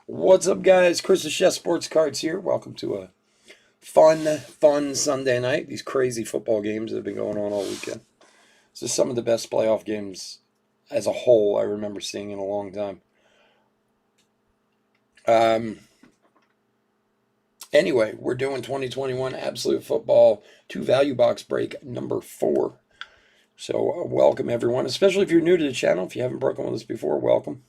What's up, guys? Chris the Chef Sports Cards here. Welcome to a fun Sunday night. These crazy football games that have been going on all weekend. This is some of the best playoff games as a whole I remember seeing in a long time. Anyway, we're doing 2021 Absolute Football 2 Value Box Break number 4. So welcome, everyone, especially if you're new to the channel. If you haven't broken with us before, welcome.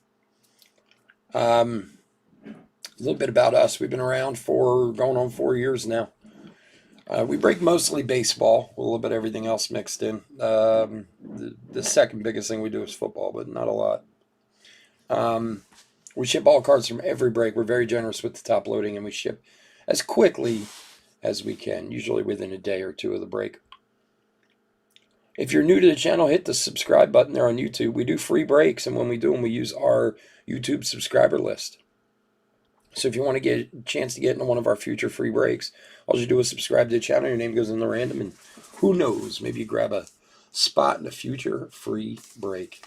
A little bit about us. We've been around for going on 4 years now. We break mostly baseball, with a little bit of everything else mixed in. The second biggest thing we do is football, but not a lot. We ship all cards from every break. We're very generous with the top loading, and we ship as quickly as we can, usually within a day or two of the break. If you're new to the channel, hit the subscribe button there on YouTube. We do free breaks, and when we do them, we use our YouTube subscriber list. So if you want to get a chance to get into one of our future free breaks, all you do is subscribe to the channel. Your name goes in the random, and who knows, maybe you grab a spot in a future free break.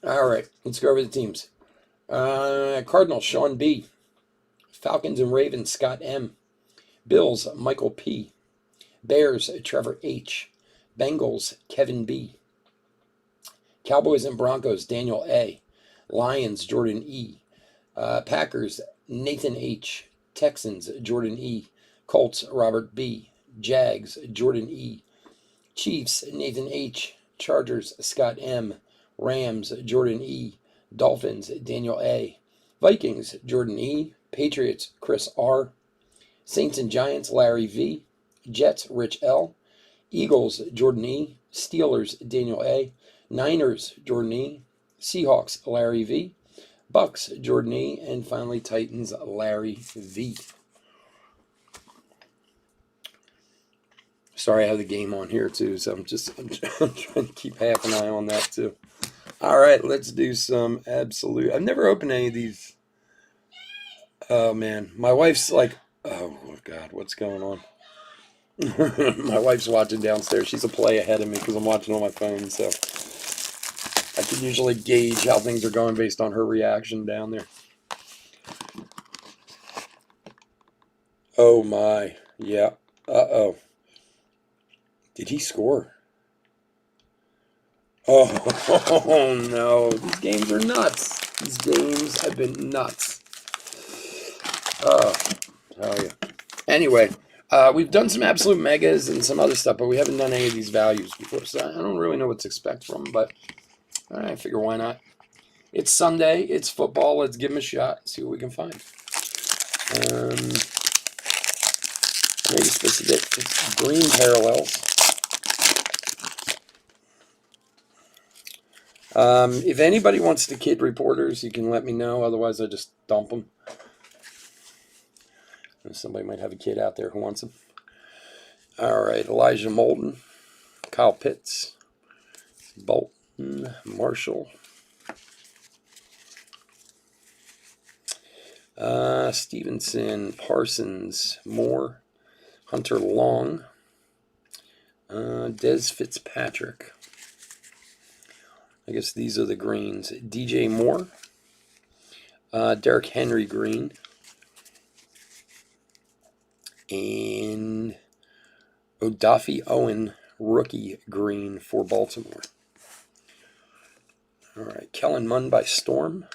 All right, let's go over the teams. Cardinals, Sean B. Falcons and Ravens, Scott M. Bills, Michael P. Bears, Trevor H. Bengals, Kevin B. Cowboys and Broncos, Daniel A. Lions, Jordan E. Packers, Nathan H. Texans, Jordan E. Colts, Robert B. Jags, Jordan E. Chiefs, Nathan H. Chargers, Scott M. Rams, Jordan E. Dolphins, Daniel A. Vikings, Jordan E. Patriots, Chris R. Saints and Giants, Larry V. Jets, Rich L. Eagles, Jordan E. Steelers, Daniel A. Niners, Jordan E. Seahawks, Larry V. Bucks, Jordan E. And finally, Titans, Larry V. Sorry, I have the game on here too, so I'm trying to keep half an eye on that too. All right, let's do some absolute. I've never opened any of these. Oh man, my wife's like, oh God, what's going on? My wife's watching downstairs. She's a play ahead of me because I'm watching on my phone, so I can usually gauge how things are going based on her reaction down there. Oh my, yeah. Uh-oh. Did he score? Oh no, these games are nuts. These games have been nuts. Oh, tell you. Anyway, we've done some absolute megas and some other stuff, but we haven't done any of these values before, so I don't really know what to expect from them, but I figure why not. It's Sunday, it's football, let's give them a shot, see what we can find. Maybe specific green parallels. If anybody wants the kid reporters, you can let me know, otherwise I just dump them. Somebody might have a kid out there who wants them. All right, Elijah Molden, Kyle Pitts, Bolton, Marshall, Stevenson, Parsons, Moore, Hunter Long, Des Fitzpatrick. I guess these are the greens. DJ Moore, Derrick Henry green. And Odafe Owen rookie green for Baltimore. All right, Kellen Mond by Storm.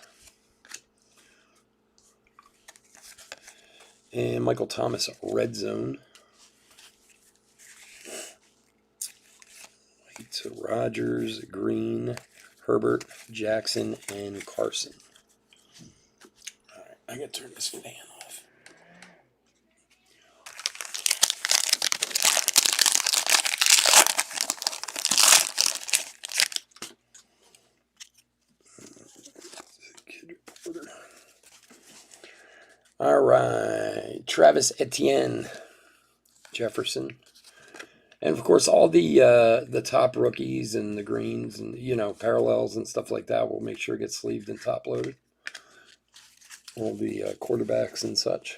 And Michael Thomas red zone. White Rodgers green, Herbert, Jackson, and Carson. All right, I gotta turn this fan off. Kid reporter. All right, Travis Etienne, Jefferson, and of course all the top rookies and the greens and parallels and stuff like that. We'll make sure it gets sleeved and top loaded. All the quarterbacks and such.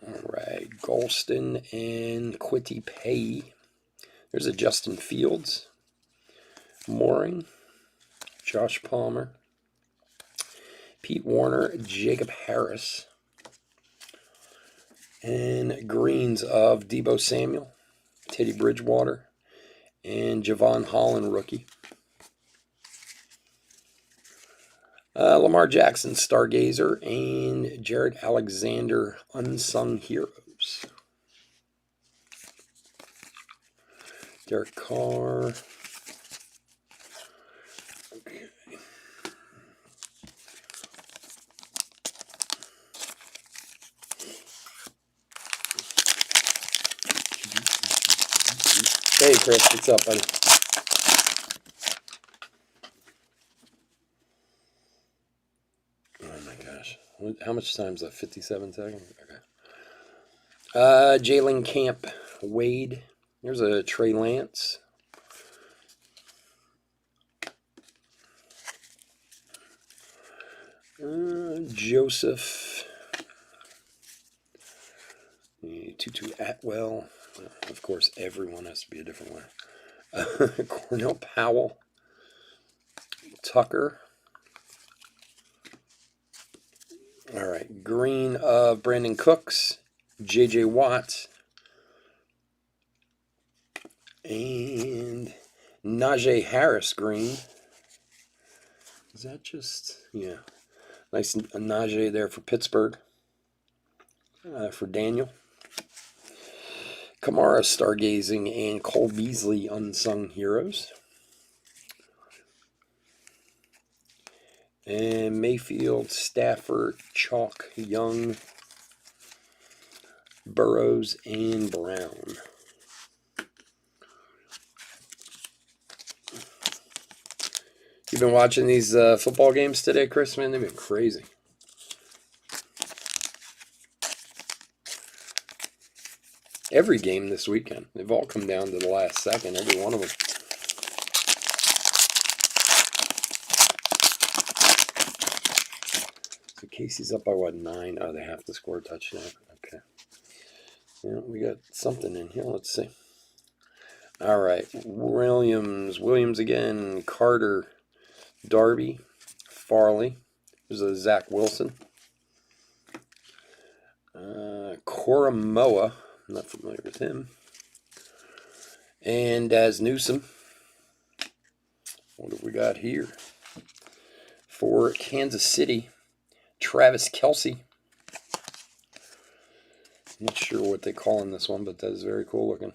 All right, Golston and Kwity Paye. There's a Justin Fields, Mooring, Josh Palmer, Pete Warner, Jacob Harris, and greens of Deebo Samuel, Teddy Bridgewater, and Javon Holland rookie. Lamar Jackson, Stargazer, and Jared Alexander, Unsung Heroes. Derek Carr. Okay. Hey, Chris, what's up, buddy? Oh my gosh. How much time is that? 57 seconds? Okay. Jalen Camp, Wade. There's a Trey Lance. Joseph. Tutu Atwell. Of course, everyone has to be a different one. Cornell Powell. Tucker. All right. Green of Brandon Cooks. J.J. Watt. And Najee Harris green. Is that just... Yeah. Nice Najee there for Pittsburgh. For Daniel. Kamara Stargazing and Cole Beasley Unsung Heroes. And Mayfield, Stafford, Chalk, Young, Burrows, and Brown. You've been watching these football games today, Chris, man? They've been crazy. Every game this weekend. They've all come down to the last second, every one of them. So Casey's up by what, 9? Oh, they have to score a touchdown. Okay. Yeah, we got something in here. Let's see. All right. Williams again. Carter, Darby, Farley. There's a Zach Wilson. Koromoa. I'm not familiar with him. And as Newsom. What have we got here? For Kansas City, Travis Kelce. Not sure what they call in this one, but that is very cool looking.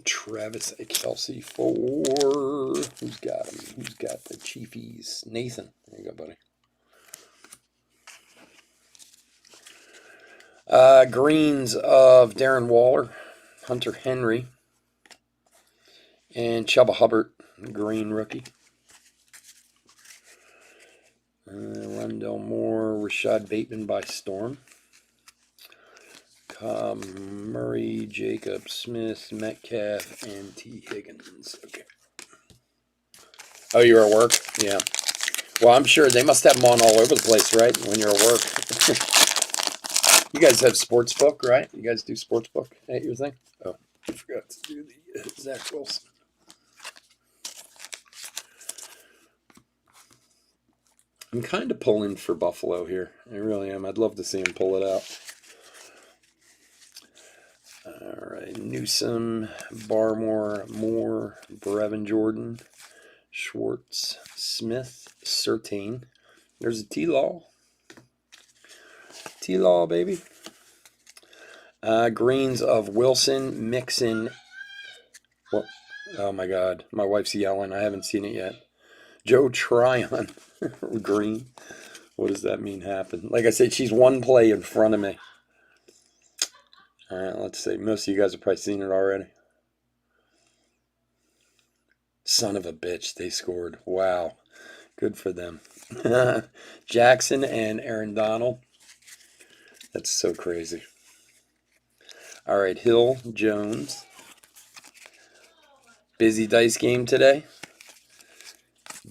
Travis Kelce for... Who's got him? Who's got the Chiefies? Nathan. There you go, buddy. Greens of Darren Waller, Hunter Henry, and Chuba Hubbard, green rookie. Rondell Moore, Rashad Bateman by Storm. Cobb, Murray, Jacob, Smith, Metcalf, and T. Higgins. Okay. Oh, you're at work? Yeah. Well, I'm sure they must have them on all over the place, right? When you're at work. You guys have Sportsbook, right? You guys do Sportsbook at your thing? Oh, I forgot to do the Zach Wilson. I'm kind of pulling for Buffalo here. I really am. I'd love to see him pull it out. All right, Newsom, Barmore, Moore, Brevin Jordan, Schwartz, Smith, Surtain. There's a T-Law. T-Law, baby. Greens of Wilson, Mixon. What? Oh, my God. My wife's yelling. I haven't seen it yet. Joe Tryon. Green. What does that mean happen? Like I said, she's one play in front of me. All right, let's see. Most of you guys have probably seen it already. Son of a bitch, they scored. Wow. Good for them. Jackson and Aaron Donald. That's so crazy. All right, Hill, Jones. Busy dice game today.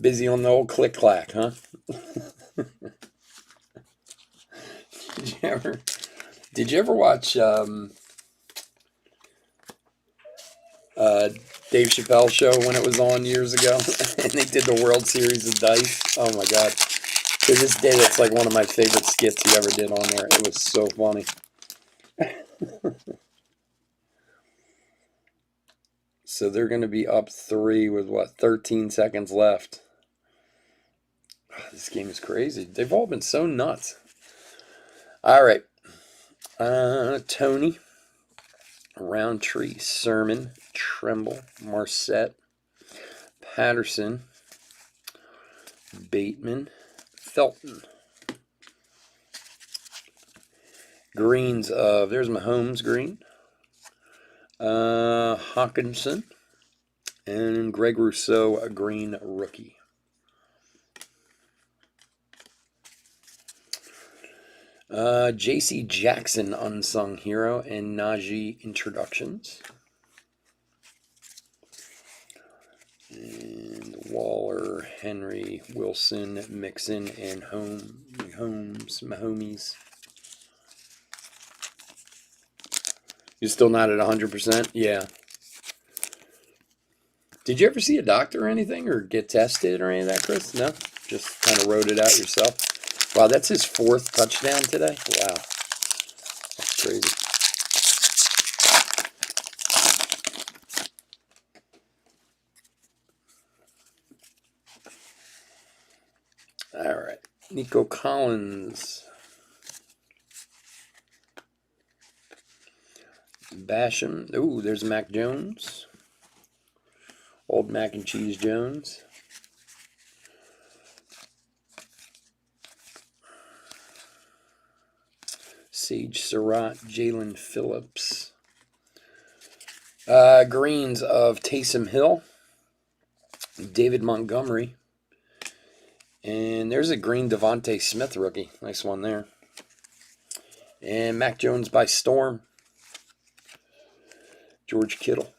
Busy on the old click-clack, huh? Did you ever watch Dave Chappelle's show when it was on years ago? And they did the World Series of Dice? Oh, my God. To this day, that's like one of my favorite skits he ever did on there. It was so funny. So they're going to be up 3 with, 13 seconds left. Oh, this game is crazy. They've all been so nuts. All right. Tony, Roundtree, Sermon, Tremble, Marset, Patterson, Bateman, Felton. Greens of, there's Mahomes green, Hawkinson, and Greg Rousseau, a green rookie. J.C. Jackson, unsung hero, and Najee introductions. And Waller, Henry, Wilson, Mixon, and Mahomes. You're still not at 100%? Yeah. Did you ever see a doctor or anything, or get tested or any of that, Chris? No? Just kind of wrote it out yourself? Wow, that's his 4th touchdown today? Wow. That's crazy. All right. Nico Collins. Basham. Ooh, there's Mac Jones. Old Mac and Cheese Jones. Sage Surratt, Jalen Phillips. Greens of Taysom Hill, David Montgomery, and there's a green Devontae Smith rookie. Nice one there. And Mac Jones by Storm, George Kittle,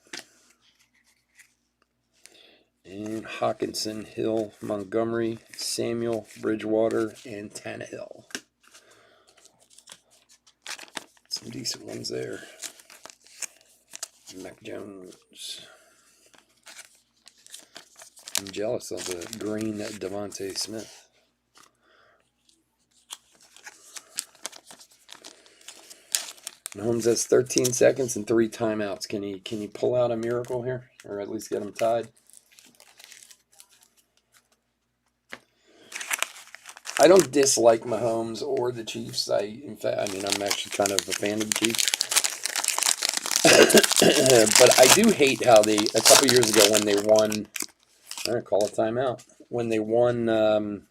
and Hawkinson, Hill, Montgomery, Samuel, Bridgewater, and Tannehill. Some decent ones there. Mac Jones. I'm jealous of the green Devontae Smith. Mahomes has 13 seconds and 3 timeouts. Can he pull out a miracle here, or at least get them tied? I don't dislike Mahomes or the Chiefs. In fact, I'm actually kind of a fan of the Chiefs. But I do hate how a couple years ago when they won, I'm going to call a timeout, when they won, or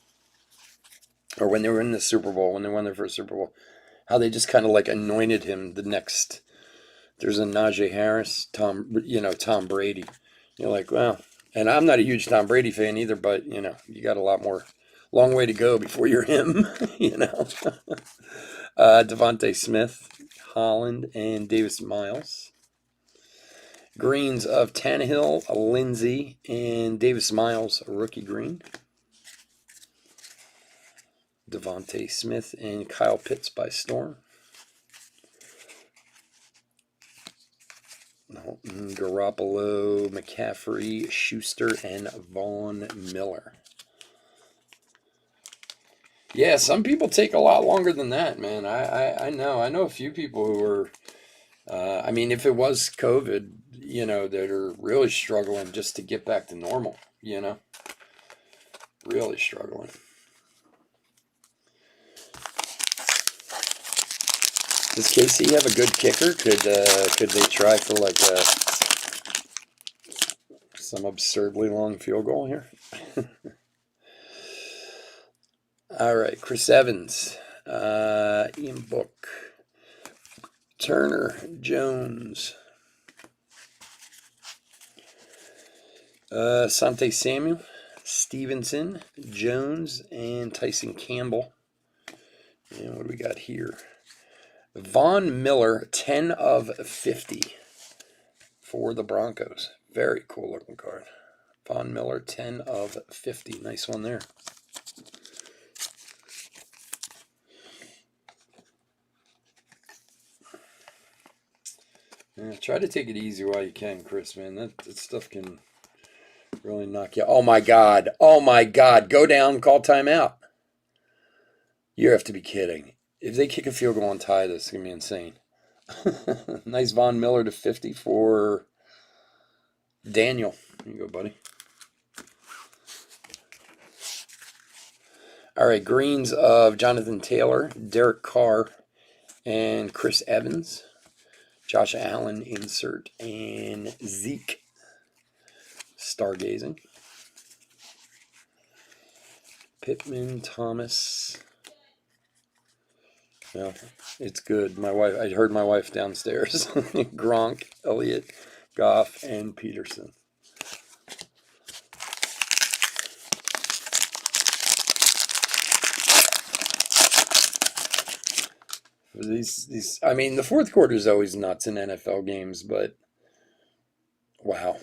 when they were in the Super Bowl, when they won their first Super Bowl, how they just kind of like anointed him the next, there's a Najee Harris, Tom Brady. You're like, well, and I'm not a huge Tom Brady fan either, but, you got long way to go before you're him, Devontae Smith, Holland, and Davis Miles. Greens of Tannehill, Lindsey, and Davis Miles, a rookie green. Devontae Smith and Kyle Pitts by Storm. Garoppolo, McCaffrey, Schuster, and Vaughn Miller. Yeah, some people take a lot longer than that, man. I know. I know a few people who are, I mean, if it was COVID, that are really struggling just to get back to normal, really struggling. Does KC have a good kicker? Could they try for like some absurdly long field goal here? All right, Chris Evans, Ian Book, Turner, Jones, Sante Samuel, Stevenson, Jones, and Tyson Campbell. And what do we got here? Von Miller, 10 of 50 for the Broncos. Very cool looking card. Von Miller, 10 of 50. Nice one there. Yeah, try to take it easy while you can, Chris, man. That stuff can really knock you. Oh my God. Oh my God. Go down, call timeout. You have to be kidding. If they kick a field goal and tie this, it's going to be insane. Nice Von Miller to 50 for Daniel. Here you go, buddy. All right, greens of Jonathan Taylor, Derek Carr, and Chris Evans. Josh Allen insert, and Zeke. Stargazing. Pittman, Thomas. Well, it's good. I heard my wife downstairs. Gronk, Elliott, Goff, and Peterson. I mean, the fourth quarter is always nuts in NFL games, but wow.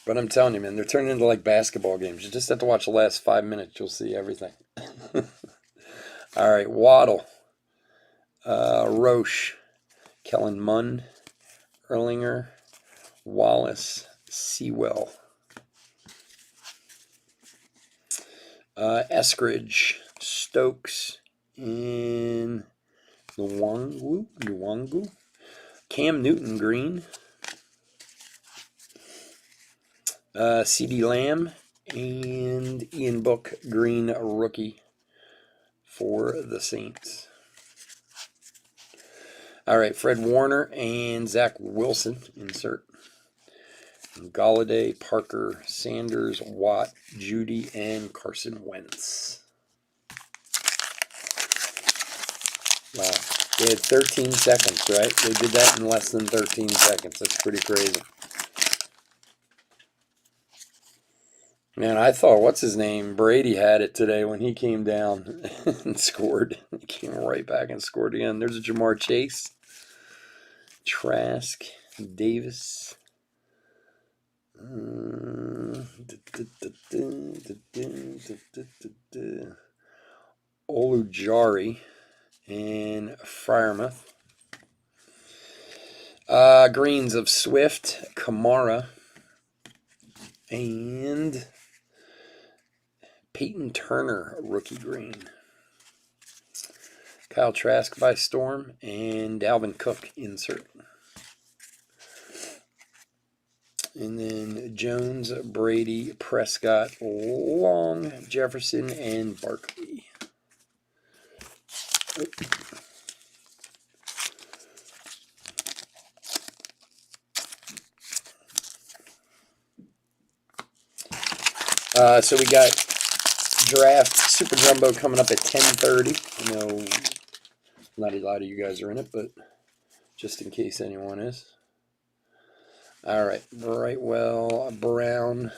But I'm telling you, man, they're turning into like basketball games. You just have to watch the last 5 minutes. You'll see everything. All right, Waddle, Roche, Kellen Munn, Erlinger, Wallace, Sewell, Eskridge, Stokes, and Nwangu, Cam Newton green, CD Lamb, and Ian Book green rookie for the Saints. All right, Fred Warner and Zach Wilson insert. Galladay, Parker, Sanders, Watt, Judy, and Carson Wentz. Wow. They had 13 seconds, right? They did that in less than 13 seconds. That's pretty crazy. Man, I thought, what's his name? Brady had it today when he came down and scored. He came right back and scored again. There's a Jamar Chase, Trask, Davis, Olujari, and Fryermuth. Greens of Swift, Kamara, and Peyton Turner, rookie green. Kyle Trask by Storm, and Dalvin Cook insert. And then Jones, Brady, Prescott, Long, Jefferson, and Barkley. So we got draft Super Jumbo coming up at 10:30. I know not a lot of you guys are in it, but just in case anyone is. All right, Brightwell, Brown,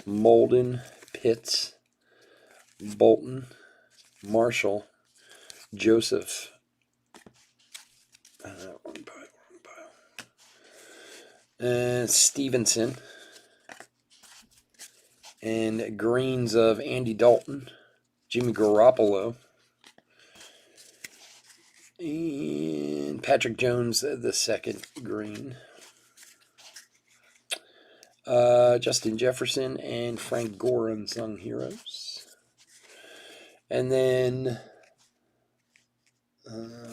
Molden, Pitts, Bolton, Marshall, Joseph. Wrong pile. And Stevenson. And greens of Andy Dalton, Jimmy Garoppolo, and Patrick Jones, the second green. Justin Jefferson and Frank Gore, Unsung Heroes. And then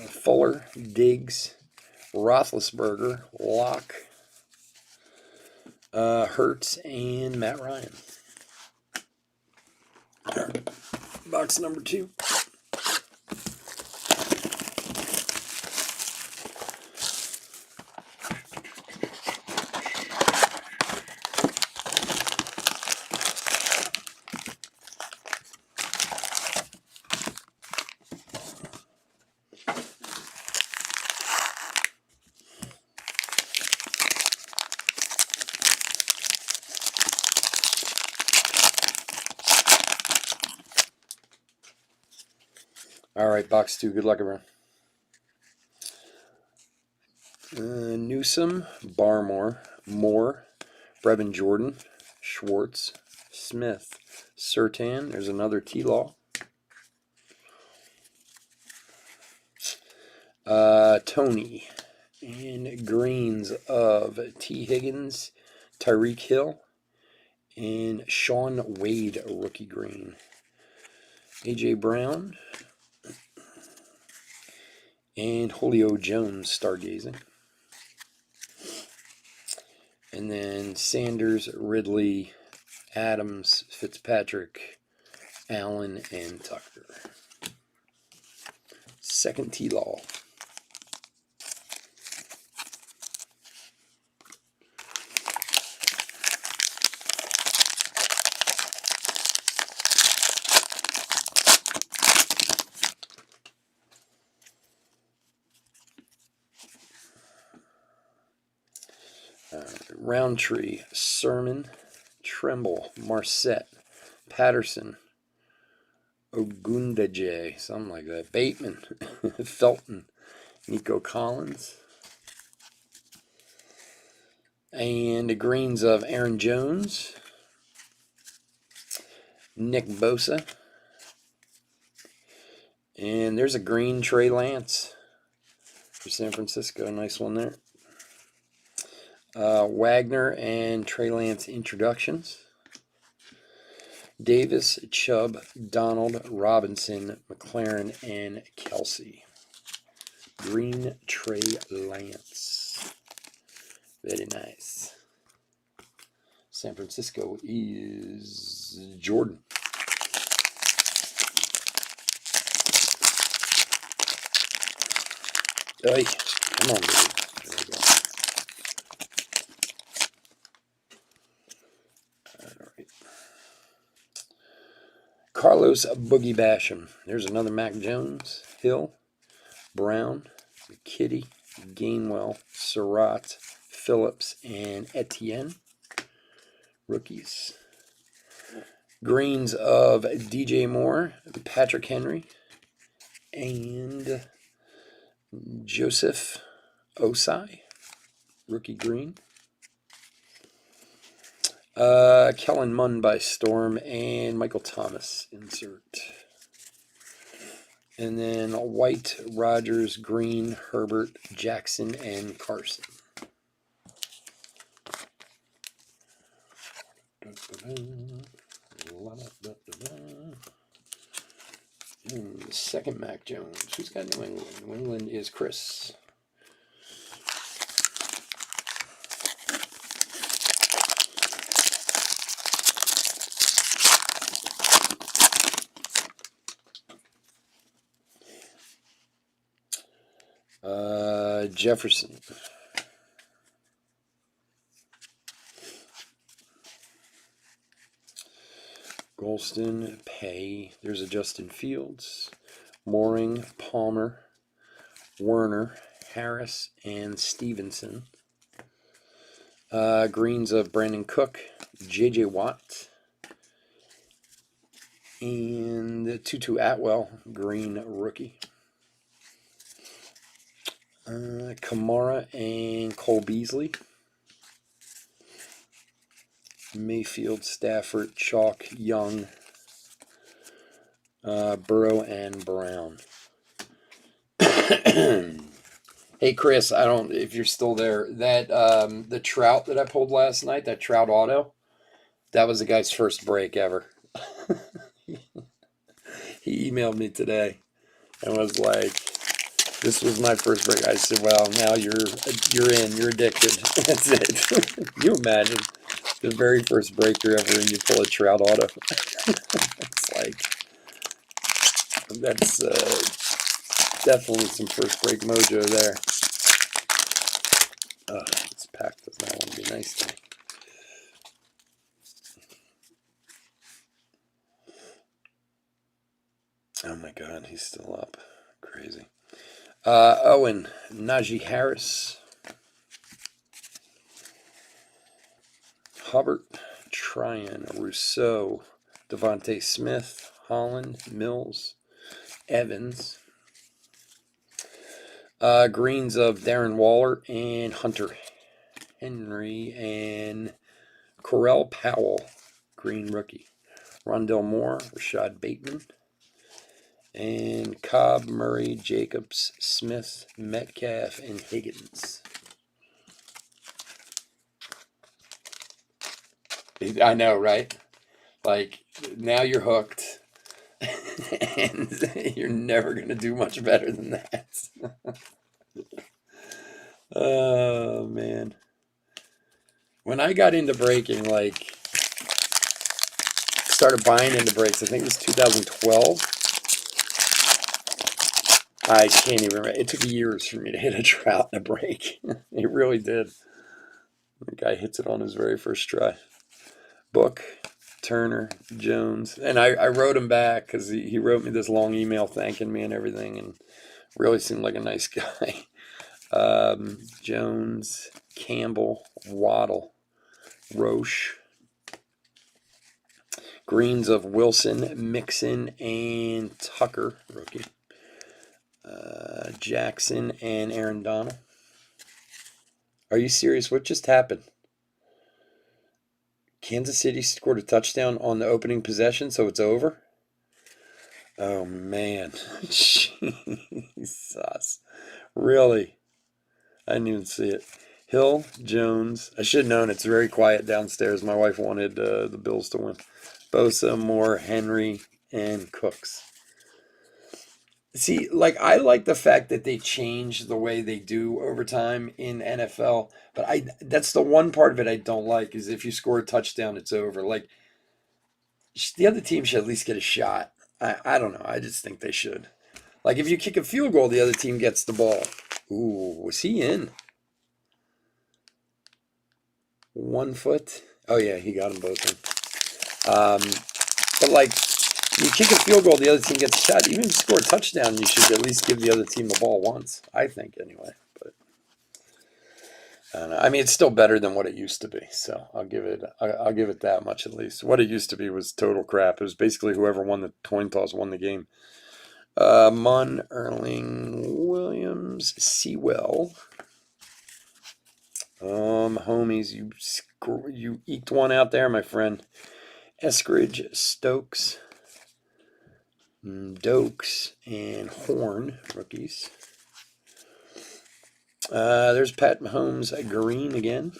Fuller, Diggs, Roethlisberger, Locke, Hurts, and Matt Ryan. All right. Box number 2. All right, box 2. Good luck, everyone. Newsom, Barmore, Moore, Brevin Jordan, Schwartz, Smith, Surtain. There's another T-Law. Tony. And greens of T. Higgins, Tyreek Hill, and Sean Wade, rookie green. A.J. Brown. And Julio Jones, stargazing. And then Sanders, Ridley, Adams, Fitzpatrick, Allen, and Tucker. Second T-Law. Roundtree, Sermon, Tremble, Marset, Patterson, Ogundaje, something like that, Bateman, Felton, Nico Collins, and the greens of Aaron Jones, Nick Bosa, and there's a green Trey Lance for San Francisco, nice one there. Wagner and Trey Lance introductions. Davis, Chubb, Donald, Robinson, McLaren, and Kelsey. Green Trey Lance. Very nice. San Francisco is Jordan. Hey, come on, baby. There we go. All right. Carlos Boogie Basham. There's another Mac Jones. Hill, Brown, McKitty, Gainwell, Surratt, Phillips, and Etienne. Rookies. Greens of DJ Moore, Patrick Henry, and Joseph Osai. Rookie green. Kellen Mond by Storm, and Michael Thomas insert. And then White, Rogers, Green, Herbert, Jackson, and Carson. And the second Mac Jones. Who's got New England? New England is Chris. Jefferson. Golston, Pay. There's a Justin Fields. Mooring, Palmer, Werner, Harris, and Stevenson. Greens of Brandon Cook, J.J. Watt, and Tutu Atwell, green rookie. Kamara and Cole Beasley. Mayfield, Stafford, Chalk, Young, Burrow, and Brown. Hey Chris, I don't if you're still there. That the Trout that I pulled last night, that Trout auto, that was the guy's first break ever. He emailed me today and was like, "This was my first break." I said, "Well, now you're addicted." That's it. You imagine the very first breaker ever, and you pull a Trout auto. It's like that's definitely some first break mojo there. This pack does not want to be nice to me. Oh my God, he's still up. Crazy. Owen, Najee Harris, Hubbard, Tryon, Rousseau, Devontae Smith, Holland, Mills, Evans, greens of Darren Waller and Hunter Henry, and Correll Powell, green rookie, Rondell Moore, Rashad Bateman, and Cobb, Murray, Jacobs, Smith, Metcalf, and Higgins. I know, right? Like, now you're hooked. And you're never going to do much better than that. Oh, man. When I got into breaking, like, started buying into breaks, I think it was 2012. I can't even remember. It took years for me to hit a Trout in a break. It really did. The guy hits it on his very first try. Book, Turner, Jones. And I wrote him back because he wrote me this long email thanking me and everything, and really seemed like a nice guy. Jones, Campbell, Waddle, Roche, greens of Wilson, Mixon, and Tucker, rookie. Jackson and Aaron Donald. Are you serious? What just happened? Kansas City scored a touchdown on the opening possession, so it's over? Oh, man. Jesus. Really? I didn't even see it. Hill, Jones. I should have known it's very quiet downstairs. My wife wanted the Bills to win. Bosa, Moore, Henry, and Cooks. See, like, I like the fact that they change the way they do overtime in NFL, but that's the one part of it I don't like, is if you score a touchdown, it's over. Like, the other team should at least get a shot. I don't know. I just think they should. Like, if you kick a field goal, the other team gets the ball. Ooh, was he in? 1 foot? Oh, yeah, he got them both in. But, like, you kick a field goal, the other team gets a shot. Even if you score a touchdown, you should at least give the other team the ball once. I think, anyway. But I don't know. I mean, it's still better than what it used to be. So I'll give it that much at least. What it used to be was total crap. It was basically whoever won the coin toss won the game. Munn, Erling, Williams, Sewell. Homies, you eked one out there, my friend. Eskridge, Stokes, Dokes, and Horn, rookies. There's Pat Mahomes, green again.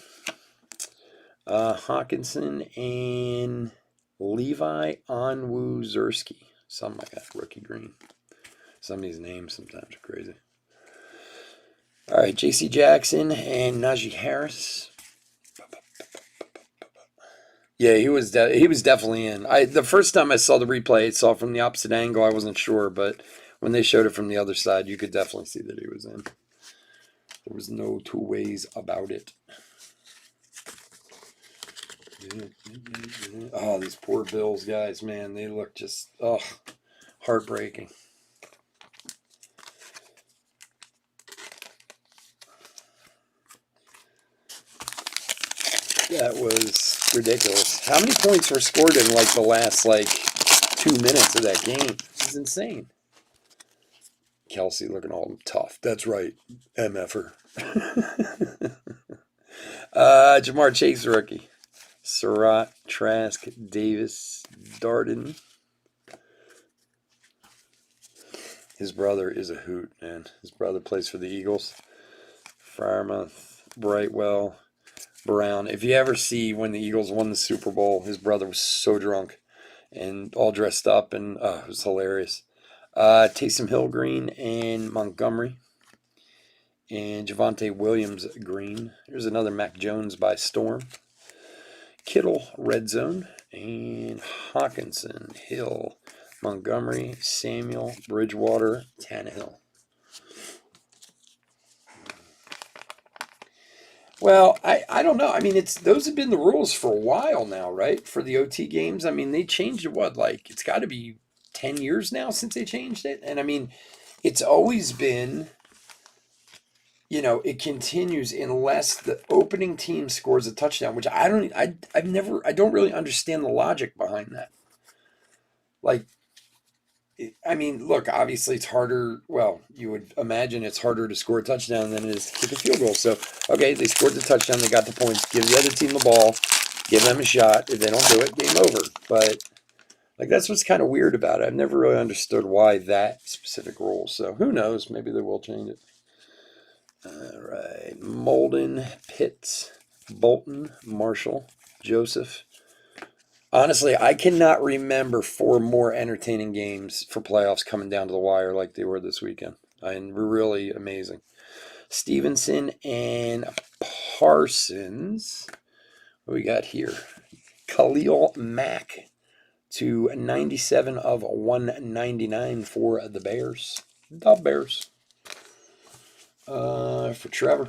Hawkinson and Levi Onwuzurski. Something like that, rookie green. Some of these names sometimes are crazy. All right, J.C. Jackson and Najee Harris. Yeah, he was definitely in. The first time I saw the replay, I saw it from the opposite angle. I wasn't sure, but when they showed it from the other side, you could definitely see that he was in. There was no two ways about it. Oh, these poor Bills guys, man, they look just heartbreaking. That was ridiculous. How many points were scored in like the last 2 minutes of that game? This is insane. Kelsey looking all tough. That's right, MFer. Jamar Chase rookie. Surratt, Trask, Davis, Darden. His brother is a hoot, man. His brother plays for the Eagles. Frymouth, Brightwell, Brown. If you ever see when the Eagles won the Super Bowl, his brother was so drunk. and all dressed up, and it was hilarious. Taysom Hill green and Montgomery, and Javonte Williams green. Here's another Mac Jones by Storm. Kittle red zone, and Hawkinson, Hill, Montgomery, Samuel, Bridgewater, Tannehill. Well, I don't know. I mean, those have been the rules for a while now, right? For the OT games. I mean, they changed it, what, like, it's got to be 10 years now since they changed it. And I mean, it's always been, it continues unless the opening team scores a touchdown, which I don't really understand the logic behind that. Like, I mean, look, obviously it's harder. Well, you would imagine it's harder to score a touchdown than it is to kick a field goal. So, okay, they scored the touchdown, they got the points. Give the other team the ball, give them a shot. If they don't do it, game over. But, like, that's what's kind of weird about it. I've never really understood why that specific rule. So, who knows? Maybe they will change it. All right. Molden, Pitts, Bolton, Marshall, Joseph. Honestly, I cannot remember 4 more entertaining games for playoffs coming down to the wire like they were this weekend. And really amazing. Stevenson and Parsons. What we got here? Khalil Mack to 97 of 199 for the Bears. The Bears. For Trevor.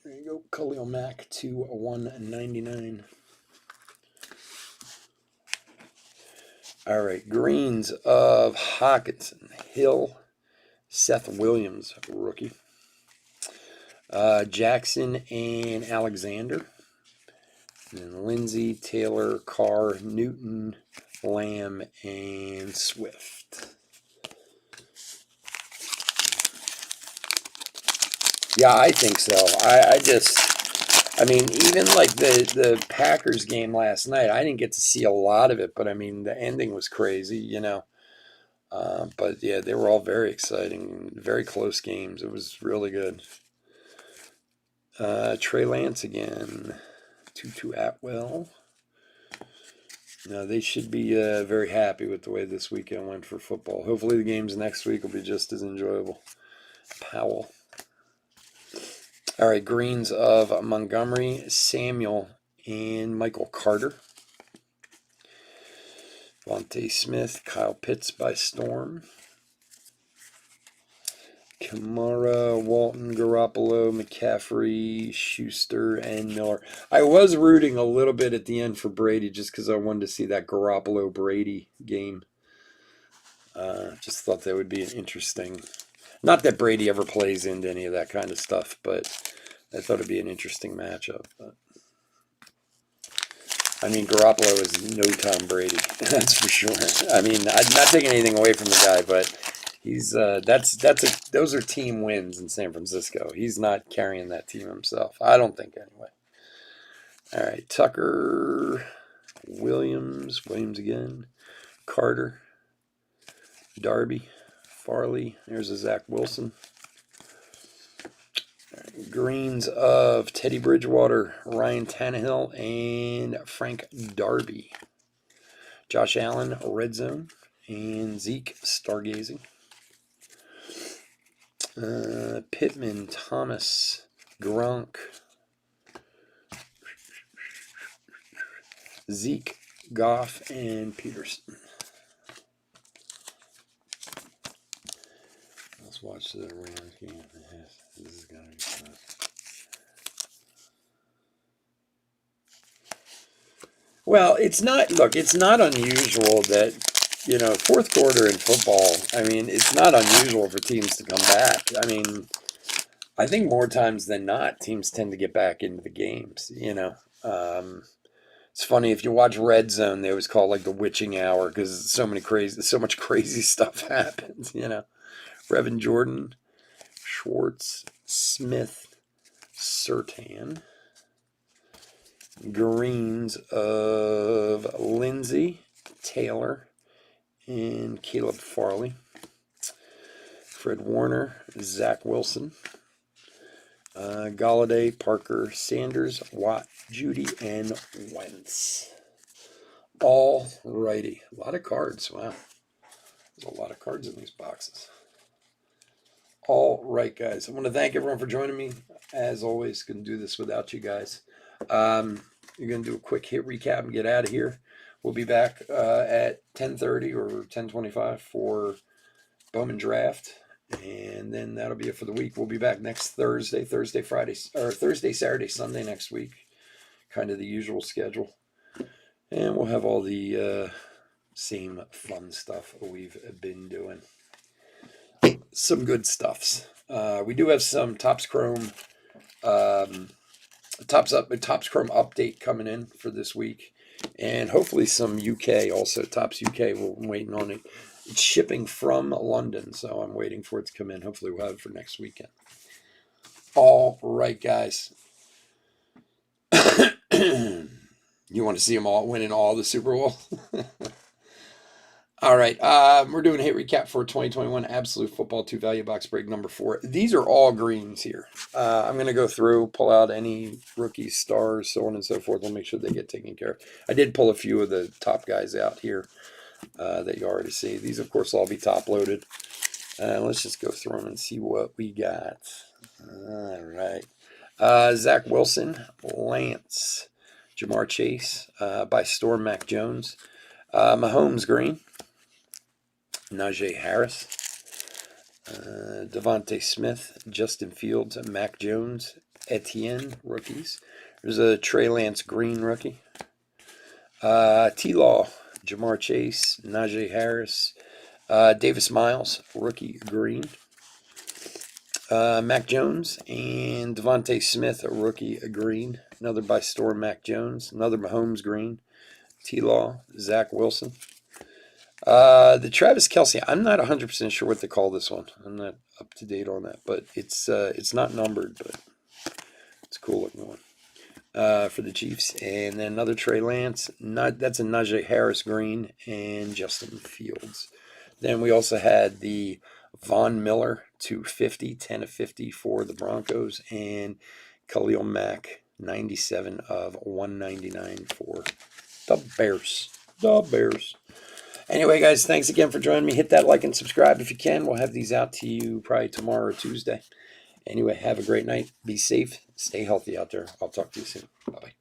There you go, Khalil Mack to 199. All right, greens of Hawkinson, Hill, Seth Williams, rookie. Jackson and Alexander. And Lindsey, Taylor, Carr, Newton, Lamb, and Swift. Yeah, I think so. I mean, even like the Packers game last night, I didn't get to see a lot of it, but I mean, the ending was crazy, But yeah, they were all very exciting, very close games. It was really good. Trey Lance again, Tutu Atwell. They should be very happy with the way this weekend went for football. Hopefully the games next week will be just as enjoyable. Powell. All right, greens of Montgomery, Samuel, and Michael Carter. Vontae Smith, Kyle Pitts by Storm. Kamara, Walton, Garoppolo, McCaffrey, Schuster, and Miller. I was rooting a little bit at the end for Brady just because I wanted to see that Garoppolo-Brady game. Just thought that would be an interesting... Not that Brady ever plays into any of that kind of stuff, but I thought it'd be an interesting matchup. But I mean, Garoppolo is no Tom Brady, that's for sure. I mean, I'm not taking anything away from the guy, but he's those are team wins in San Francisco. He's not carrying that team himself. I don't think anyway. All right, Tucker, Williams again, Carter, Darby, Farley. There's a Zach Wilson. Greens of Teddy Bridgewater, Ryan Tannehill, and Frank Darby. Josh Allen, Red Zone, and Zeke, Stargazing. Pittman, Thomas, Gronk, Zeke, Goff, and Peterson. Let's watch the Rams game. This is going to be fun. Well, it's not unusual that, fourth quarter in football, I mean, it's not unusual for teams to come back. I mean, I think more times than not, teams tend to get back into the games, It's funny, if you watch Red Zone, they always call it like the witching hour because so much crazy stuff happens, Brevin Jordan, Schwartz, Smith, Surtain. Greens of Lindsey, Taylor, and Caleb Farley. Fred Warner, Zach Wilson, Galladay, Parker, Sanders, Watt, Judy, and Wentz. All righty. A lot of cards. Wow. There's a lot of cards in these boxes. All right, guys. I want to thank everyone for joining me. As always, couldn't do this without you guys. You're going to do a quick hit recap and get out of here. We'll be back at 10:30 or 10:25 for Bowman Draft. And then that'll be it for the week. We'll be back next Thursday, Friday, or Thursday, Saturday, Sunday next week. Kind of the usual schedule. And we'll have all the same fun stuff we've been doing. Some good stuffs. We do have some Topps Chrome Chrome update coming in for this week. And hopefully some UK also. Topps UK, we're waiting on it. It's shipping from London, so I'm waiting for it to come in. Hopefully we'll have it for next weekend. All right, guys. You want to see them all winning all the Super Bowl? All right. We're doing a hit recap for 2021 Absolute Football 2 Value Box Break number 4. These are all greens here. I'm going to go through, pull out any rookies, stars, so on and so forth. We'll make sure they get taken care of. I did pull a few of the top guys out here that you already see. These, of course, will all be top loaded. Let's just go through them and see what we got. All right. Zach Wilson, Lance, Jamar Chase, by Storm, Mac Jones, Mahomes green, Najee Harris, Devontae Smith, Justin Fields, Mac Jones, Etienne rookies. There's a Trey Lance green rookie. T-Law, Jamar Chase, Najee Harris, Davis Miles, rookie green. Mac Jones and Devontae Smith, a rookie green. Another by Storm, Mac Jones. Another Mahomes green. T-Law, Zach Wilson. The Travis Kelce, I'm not 100% sure what to call this one. I'm not up to date on that, but it's not numbered, but it's a cool looking one. For the Chiefs. And then another Trey Lance. That's a Najee Harris green and Justin Fields. Then we also had the Von Miller 250, 10 of 50 for the Broncos, and Khalil Mack 97 of 199 for the Bears. The Bears. Anyway, guys, thanks again for joining me. Hit that like and subscribe if you can. We'll have these out to you probably tomorrow or Tuesday. Anyway, have a great night. Be safe. Stay healthy out there. I'll talk to you soon. Bye-bye.